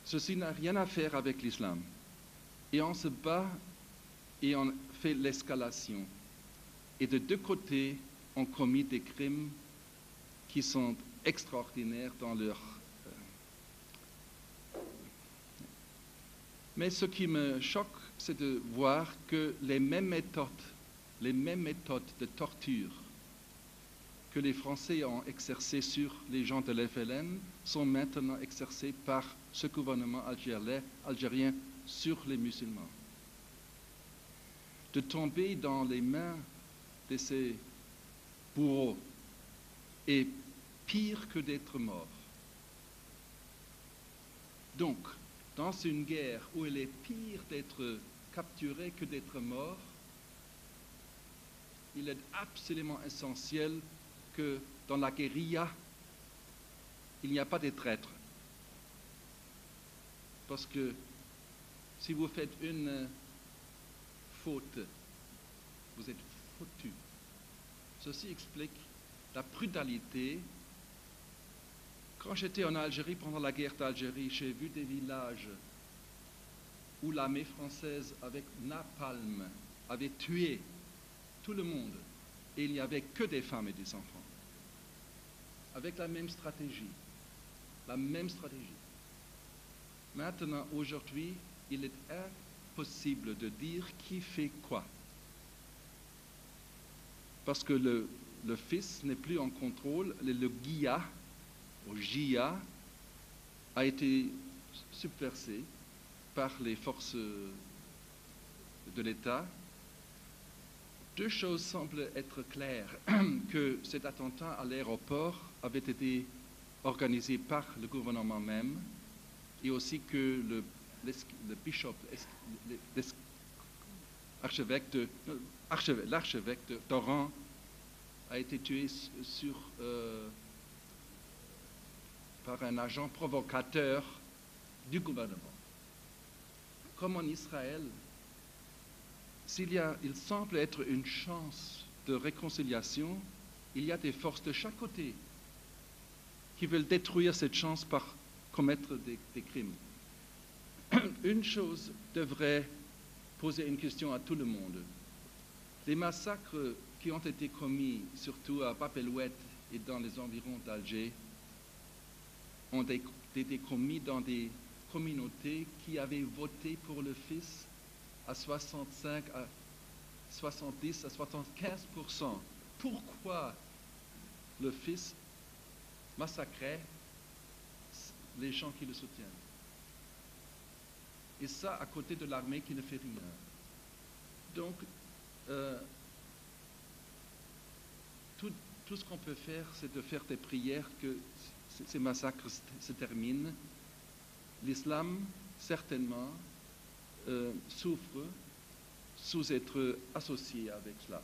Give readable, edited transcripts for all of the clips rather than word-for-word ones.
Ceci n'a rien à faire avec l'islam. Et on se bat et on fait l'escalation. Et de deux côtés, on commet des crimes qui sont extraordinaires dans leur... Mais ce qui me choque, c'est de voir que les mêmes méthodes de torture que les Français ont exercées sur les gens de l'FLN sont maintenant exercées par ce gouvernement algérien sur les musulmans. De tomber dans les mains de ces bourreaux est pire que d'être mort. Donc, dans une guerre où il est pire d'être capturé que d'être mort, il est absolument essentiel que dans la guérilla, il n'y a pas de traîtres. Parce que si vous faites une faute, vous êtes foutu. Ceci explique la brutalité. Quand j'étais en Algérie, pendant la guerre d'Algérie, j'ai vu des villages où l'armée française, avec napalm, avait tué tout le monde. Et il n'y avait que des femmes et des enfants. Avec la même stratégie. La même stratégie. Maintenant, aujourd'hui, il est impossible de dire qui fait quoi. Parce que le fils n'est plus en contrôle, le GIA, ou GIA, a été subversé par les forces de l'État. Deux choses semblent être claires, que cet attentat à l'aéroport avait été organisé par le gouvernement même, et aussi que l'archevêque d'Oran a été tué par un agent provocateur du gouvernement. Comme en Israël, il semble être une chance de réconciliation, il y a des forces de chaque côté qui veulent détruire cette chance par commettre des crimes. Une chose devrait poser une question à tout le monde. Les massacres qui ont été commis, surtout à Bab el-Oued et dans les environs d'Alger, ont été commis dans des communautés qui avaient voté pour le fils à 65, à 70, à 75%. Pourquoi le fils massacrait les gens qui le soutiennent? Et ça à côté de l'armée qui ne fait rien. Donc, tout ce qu'on peut faire, c'est de faire des prières que ces massacres se terminent. L'islam, certainement, souffre sous être associé avec cela.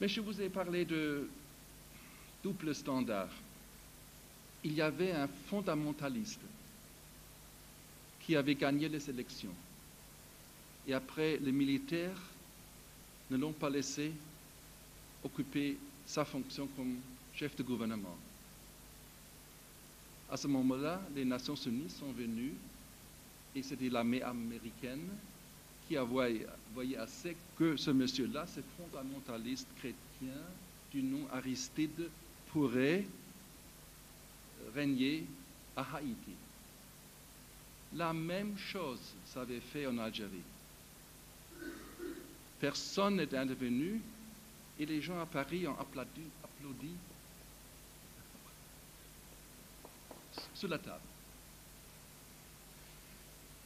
Mais je vous ai parlé de double standard. Il y avait un fondamentaliste qui avait gagné les élections. Et après, les militaires ne l'ont pas laissé occuper sa fonction comme chef de gouvernement. À ce moment-là, les Nations Unies sont venues et c'était l'armée américaine qui a voyé assez que ce monsieur-là, ce fondamentaliste chrétien du nom Aristide, pourrait régner à Haïti. La même chose s'avait fait en Algérie. Personne n'est intervenu et les gens à Paris ont applaudi sur la table.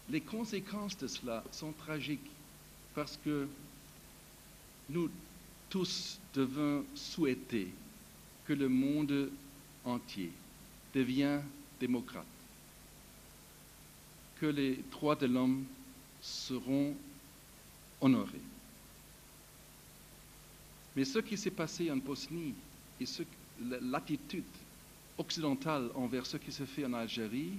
Les conséquences de cela sont tragiques parce que nous tous devons souhaiter que le monde entier devienne démocrate, que les droits de l'homme seront honorés. Mais ce qui s'est passé en Bosnie et l'attitude occidentale envers ce qui se fait en Algérie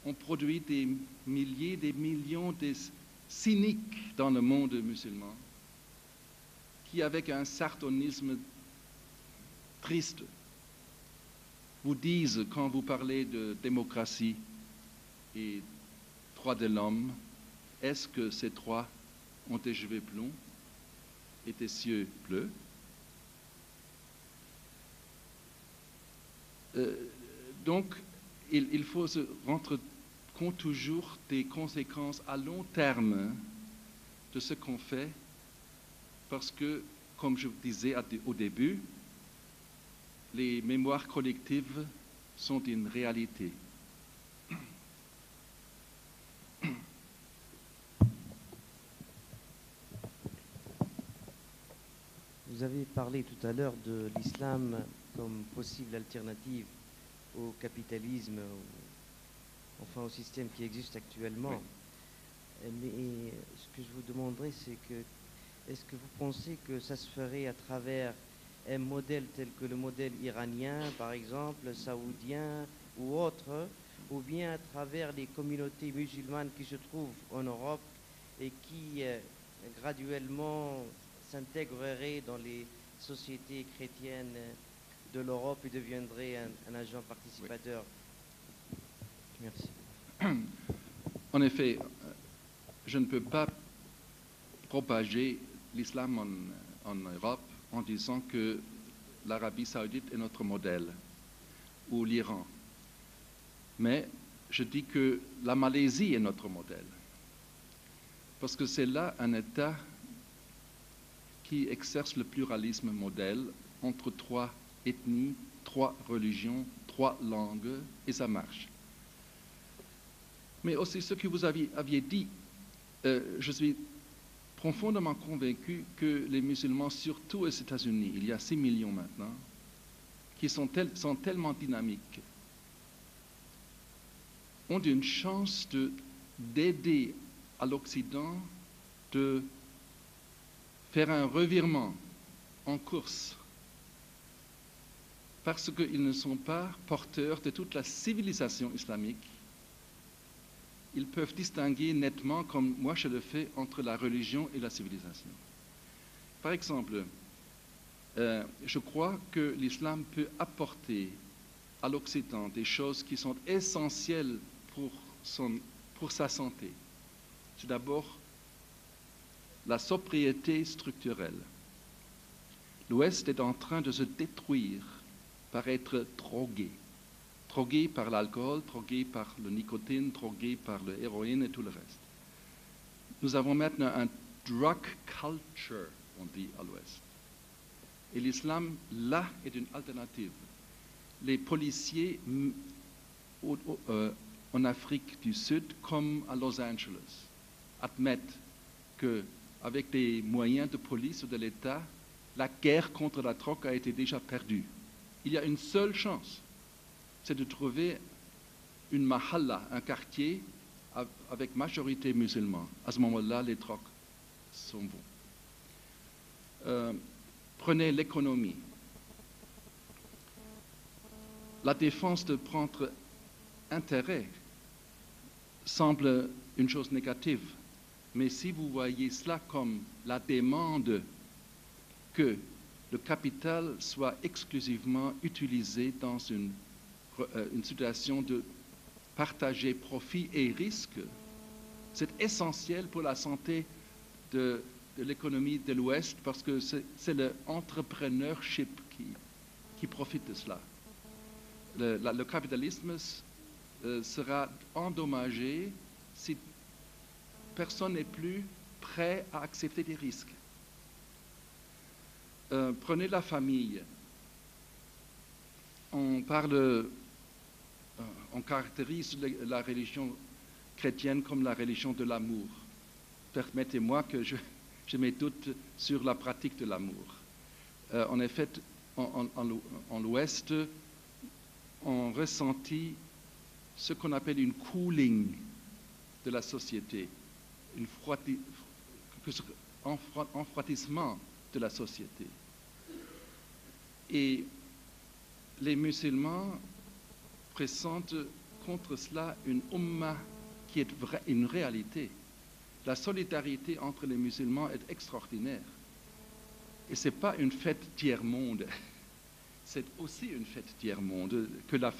ont produit des milliers, des millions de cyniques dans le monde musulman qui, avec un sardonisme triste, vous disent, quand vous parlez de démocratie et droits de l'homme, est-ce que ces trois ont des cheveux blonds et des yeux bleus? Donc, il faut se rendre compte toujours des conséquences à long terme de ce qu'on fait, parce que, comme je vous disais au début, les mémoires collectives sont une réalité. Vous avez parlé tout à l'heure de l'islam comme possible alternative au capitalisme, enfin au système qui existe actuellement. Oui. Mais ce que je vous demanderais, c'est que est-ce que vous pensez que ça se ferait à travers un modèle tel que le modèle iranien, par exemple, saoudien ou autre, ou bien à travers les communautés musulmanes qui se trouvent en Europe et qui graduellement s'intégreraient dans les sociétés chrétiennes de l'Europe et deviendraient un agent participateur? Oui. Merci. En effet, je ne peux pas propager l'islam en Europe en disant que l'Arabie saoudite est notre modèle, ou l'Iran. Mais je dis que la Malaisie est notre modèle, parce que c'est là un État qui exerce le pluralisme modèle entre trois ethnies, trois religions, trois langues, et ça marche. Mais aussi ce que vous aviez dit, je suis profondément convaincu que les musulmans, surtout aux États-Unis, il y a 6 millions maintenant, qui sont tellement dynamiques, ont une chance d'aider à l'Occident de faire un revirement en course, parce qu'ils ne sont pas porteurs de toute la civilisation islamique. Ils peuvent distinguer nettement, comme moi je le fais, entre la religion et la civilisation. Par exemple, je crois que l'islam peut apporter à l'Occident des choses qui sont essentielles pour sa santé. C'est d'abord la sobriété structurelle. L'Ouest est en train de se détruire par être drogué. Drogué par l'alcool, drogué par le nicotine, drogué par l'héroïne et tout le reste. Nous avons maintenant un drug culture, on dit à l'Ouest. Et l'islam, là, est une alternative. Les policiers en Afrique du Sud, comme à Los Angeles, admettent qu'avec des moyens de police ou de l'État, la guerre contre la drogue a été déjà perdue. Il y a une seule chance, c'est de trouver une mahalla, un quartier avec majorité musulmane. À ce moment-là, les drogues sont bons. Prenez l'économie. La défense de prendre intérêt semble une chose négative, mais si vous voyez cela comme la demande que le capital soit exclusivement utilisé dans une situation de partager profit et risque, c'est essentiel pour la santé de l'économie de l'Ouest, parce que c'est l'entrepreneurship qui profite de cela. Le capitalisme sera endommagé si personne n'est plus prêt à accepter des risques. Prenez la famille. On caractérise la religion chrétienne comme la religion de l'amour. Permettez-moi que je mets doute sur la pratique de l'amour. En effet, en l'Ouest, on ressentit ce qu'on appelle une cooling de la société, un refroidissement de la société. Et les musulmans présentent contre cela une umma qui est une réalité. La solidarité entre les musulmans est extraordinaire. Et ce n'est pas une fête tiers-monde. c'est aussi une fête tiers-monde, que la